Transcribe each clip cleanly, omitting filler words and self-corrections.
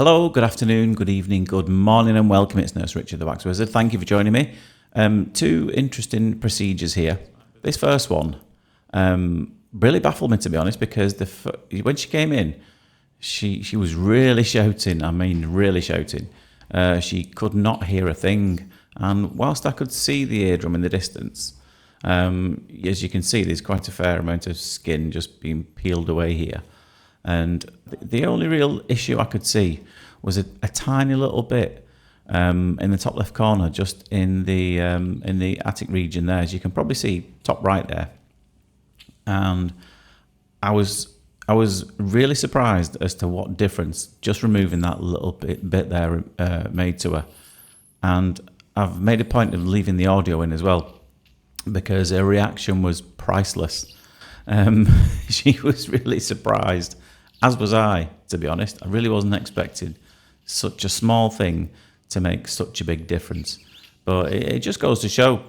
Hello, good afternoon, good evening, good morning, and welcome. It's Nurse Richard, the Wax Wizard. Thank you for joining me. Two interesting procedures here. This first one really baffled me, to be honest, because when she came in, she was really shouting. I mean, really shouting. She could not hear a thing, and whilst I could see the eardrum in the distance, as you can see, there's quite a fair amount of skin just being peeled away here. And the only real issue I could see was a tiny little bit in the top left corner, just in the attic region there, as you can probably see, top right there. And I was really surprised as to what difference just removing that little bit there made to her. And I've made a point of leaving the audio in as well, because her reaction was priceless. She was really surprised, as was I, to be honest. I really wasn't expecting such a small thing to make such a big difference. But it just goes to show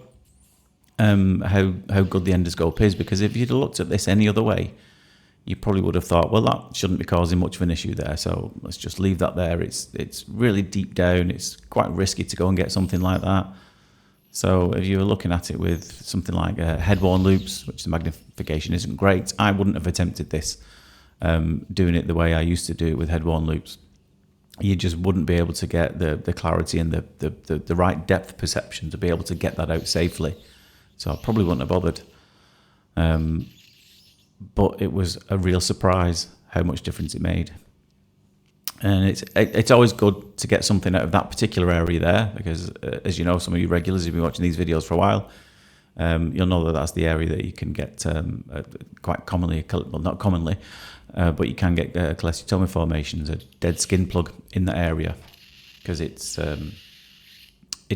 how good the endoscope is, because if you'd looked at this any other way, you probably would have thought, well, that shouldn't be causing much of an issue there, so let's just leave that there. It's really deep down. It's quite risky to go and get something like that. So if you were looking at it with something like head-worn loops, which the magnification isn't great, I wouldn't have attempted this, doing it the way I used to do it with head-worn loops. You just wouldn't be able to get the clarity and the right depth perception to be able to get that out safely. So I probably wouldn't have bothered. But it was a real surprise how much difference it made. And it's always good to get something out of that particular area there, because as you know, some of you regulars who've been watching these videos for a while, you'll know that that's the area that you can get quite commonly, well, not commonly, but you can get cholesteatomy formations, a dead skin plug in that area, because it's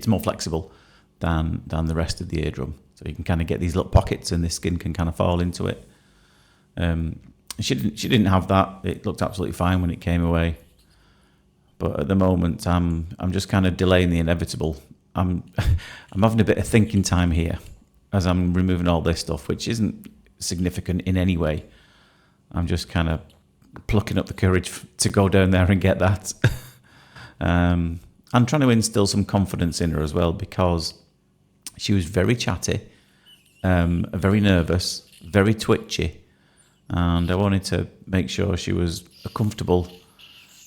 more flexible than the rest of the eardrum. So you can kind of get these little pockets, and this skin can kind of fall into it. She didn't have that. It looked absolutely fine when it came away. But at the moment, I'm just kind of delaying the inevitable. I'm having a bit of thinking time here as I'm removing all this stuff, which isn't significant in any way. I'm just kind of plucking up the courage to go down there and get that. I'm trying to instill some confidence in her as well, because she was very chatty, very nervous, very twitchy, and I wanted to make sure she was comfortable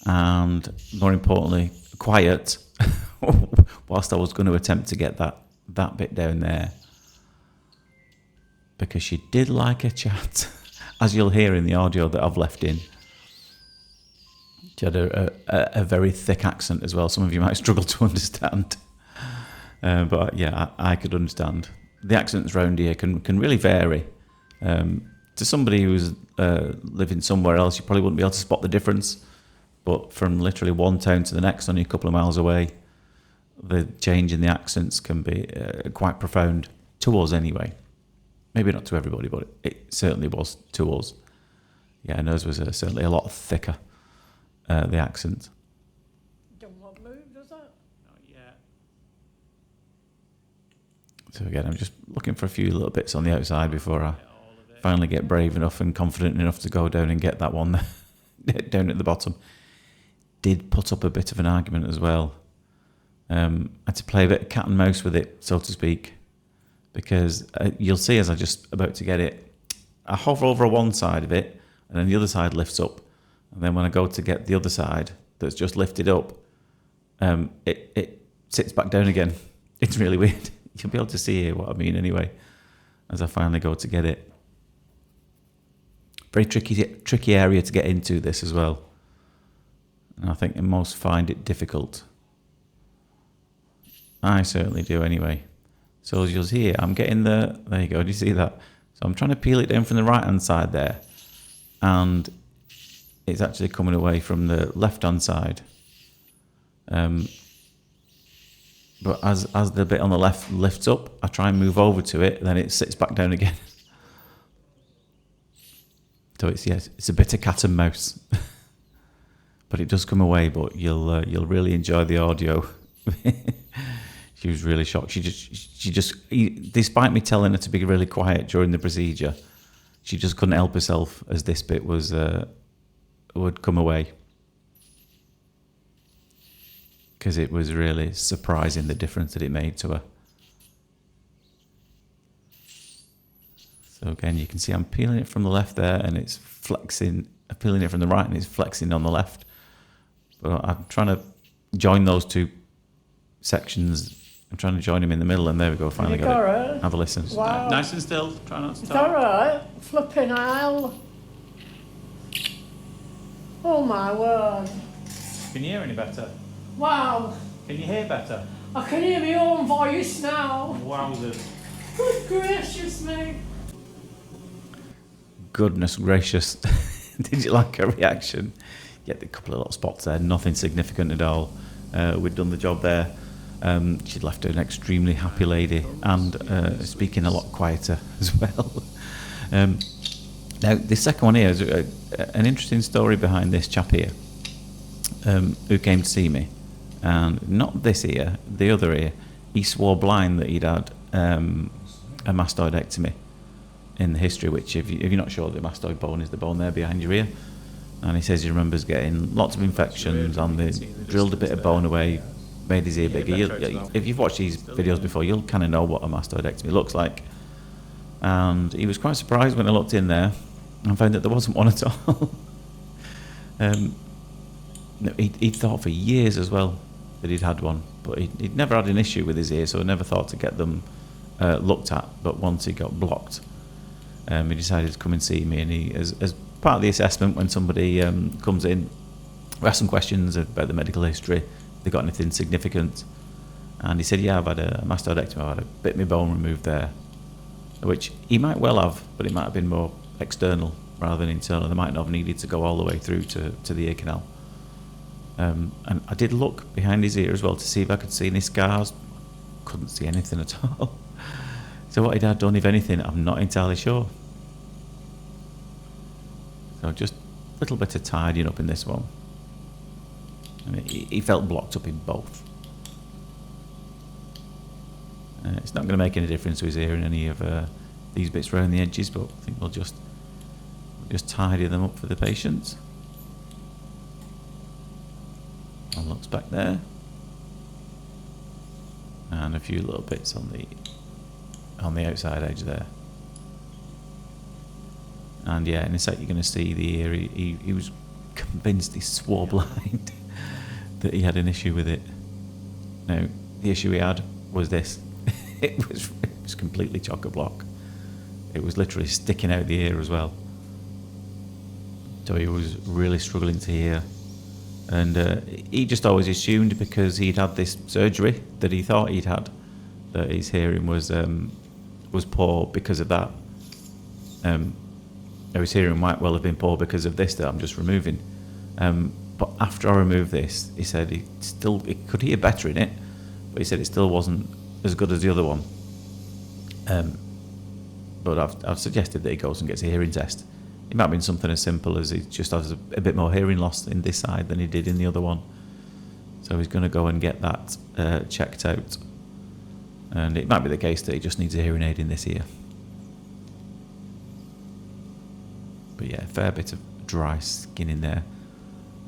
and, more importantly, quiet whilst I was going to attempt to get that bit down there, because she did like a chat, as you'll hear in the audio that I've left in. She had a very thick accent as well. Some of you might struggle to understand, but yeah, I could understand. The accents around here can really vary. To somebody who's living somewhere else, you probably wouldn't be able to spot the difference. But from literally one town to the next, only a couple of miles away, the change in the accents can be quite profound, to us anyway. Maybe not to everybody, but it certainly was to us. Yeah, hers was certainly a lot thicker, the accent. Don't want to move, does that? Not yet. So again, I'm just looking for a few little bits on the outside before I finally get brave enough and confident enough to go down and get that one down at the bottom. Did put up a bit of an argument as well. I had to play a bit of cat and mouse with it, so to speak, because you'll see as I just about to get it, I hover over one side of it, and then the other side lifts up, and then when I go to get the other side that's just lifted up, it sits back down again. It's really weird. You'll be able to see here what I mean anyway, as I finally go to get it. Very tricky area to get into this as well. And I think most find it difficult. I certainly do anyway. So as you'll see here, I'm getting there you go, do you see that? So I'm trying to peel it down from the right hand side there, and it's actually coming away from the left hand side. But as the bit on the left lifts up, I try and move over to it, then it sits back down again. So it's a bit of cat and mouse, but it does come away. But you'll really enjoy the audio. She was really shocked. She just, despite me telling her to be really quiet during the procedure, she just couldn't help herself as this bit would come away. because it was really surprising the difference that it made to her. So again, you can see I'm peeling it from the left there, and it's flexing. I'm peeling it from the right, and it's flexing on the left. But I'm trying to join those two sections. I'm trying to join them in the middle, and there we go. Finally You got got it. it? Have a listen. Wow. Nice and still. Try not to Is talk. that right? Flipping hell. Oh my word. Can you hear any better? Wow. Can you hear better? I can hear my own voice now. Wowzers. Good gracious me. Goodness gracious. Did you like her reaction? Yeah, a couple of little spots there, nothing significant at all. We'd done the job there. She'd left an extremely happy lady and speaking a lot quieter as well. Now, this second one here is an interesting story behind this chap here who came to see me. And not this ear, the other ear. He swore blind that he'd had a mastoidectomy in the history, which if you're not sure, the mastoid bone is the bone there behind your ear. And he says he remembers getting lots of infections and they drilled a bit of bone away, made his ear bigger. If you've watched these videos before, you'll kind of know what a mastoidectomy looks like. And he was quite surprised when I looked in there and found that there wasn't one at all. He'd thought for years as well that he'd had one, but he'd never had an issue with his ear, so I never thought to get them looked at. But once he got blocked, he decided to come and see me, and he, as part of the assessment, when somebody comes in, we ask some questions about the medical history, if they got anything significant, and he said, yeah, I've had a mastoidectomy, I've had a bit of my bone removed there, which he might well have, but it might have been more external rather than internal. They might not have needed to go all the way through to the ear canal. And I did look behind his ear as well to see if I could see any scars. Couldn't see anything at all. So what he'd had done, if anything, I'm not entirely sure. So just a little bit of tidying up in this one. And he felt blocked up in both. It's not going to make any difference to his ear in any of these bits around the edges, but I think we'll just tidy them up for the patient. And looks back there. And a few little bits on the outside edge there. And yeah, in a sec you're going to see the ear. He was convinced, he swore blind that he had an issue with it. Now, the issue he had was this. It was completely chock-a-block. It was literally sticking out the ear as well. So he was really struggling to hear. And he just always assumed, because he'd had this surgery that he thought he'd had, that his hearing was poor because of that. His hearing might well have been poor because of this that I'm just removing. But after I removed this, he said he could hear better in it, but he said it still wasn't as good as the other one. But I've suggested that he goes and gets a hearing test. It might have been something as simple as he just has a bit more hearing loss in this side than he did in the other one. So he's going to go and get that checked out. And it might be the case that he just needs a hearing aid in this ear. But yeah, a fair bit of dry skin in there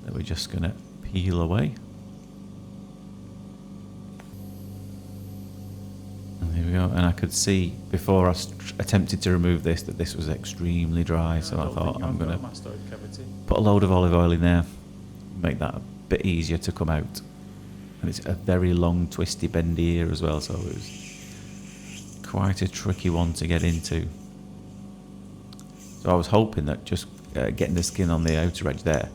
that we're just going to peel away. And there we go. And I could see before I attempted to remove this that this was extremely dry, so I thought I'm going to put a load of olive oil in there, make that a bit easier to come out. And it's a very long, twisty, bendy ear as well, so it was quite a tricky one to get into. So I was hoping that just getting the skin on the outer edge there,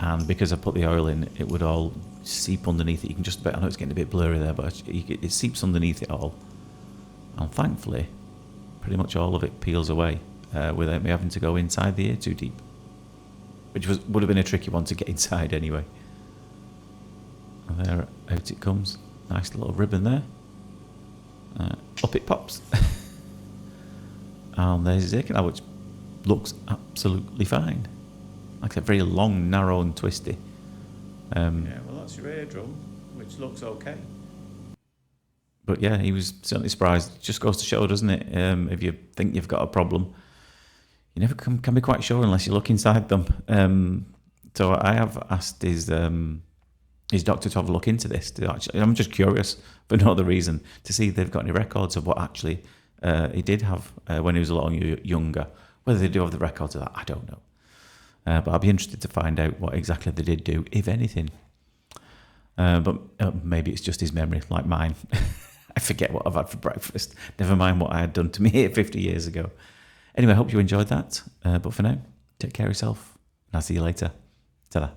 and because I put the oil in, it would all seep underneath it. You can just about, I know it's getting a bit blurry there, but it seeps underneath it all. And thankfully, pretty much all of it peels away without me having to go inside the ear too deep, which would have been a tricky one to get inside anyway. And there, out it comes. Nice little ribbon there. Up it pops. And there's his ear canal, which looks absolutely fine. Like a very long, narrow and twisty. Yeah, well, that's your eardrum, which looks okay. But yeah, he was certainly surprised. It just goes to show, doesn't it? If you think you've got a problem, you never can be quite sure unless you look inside them. So I have asked his his doctor to have a look into this. I'm just curious, for no other reason, to see if they've got any records of what actually he did have when he was a lot younger. Whether they do have the records of that, I don't know. But I'll be interested to find out what exactly they did do, if anything. But maybe it's just his memory, like mine. I forget what I've had for breakfast. Never mind what I had done to me 50 years ago. Anyway, I hope you enjoyed that. But for now, take care of yourself. And I'll see you later. Ta-da.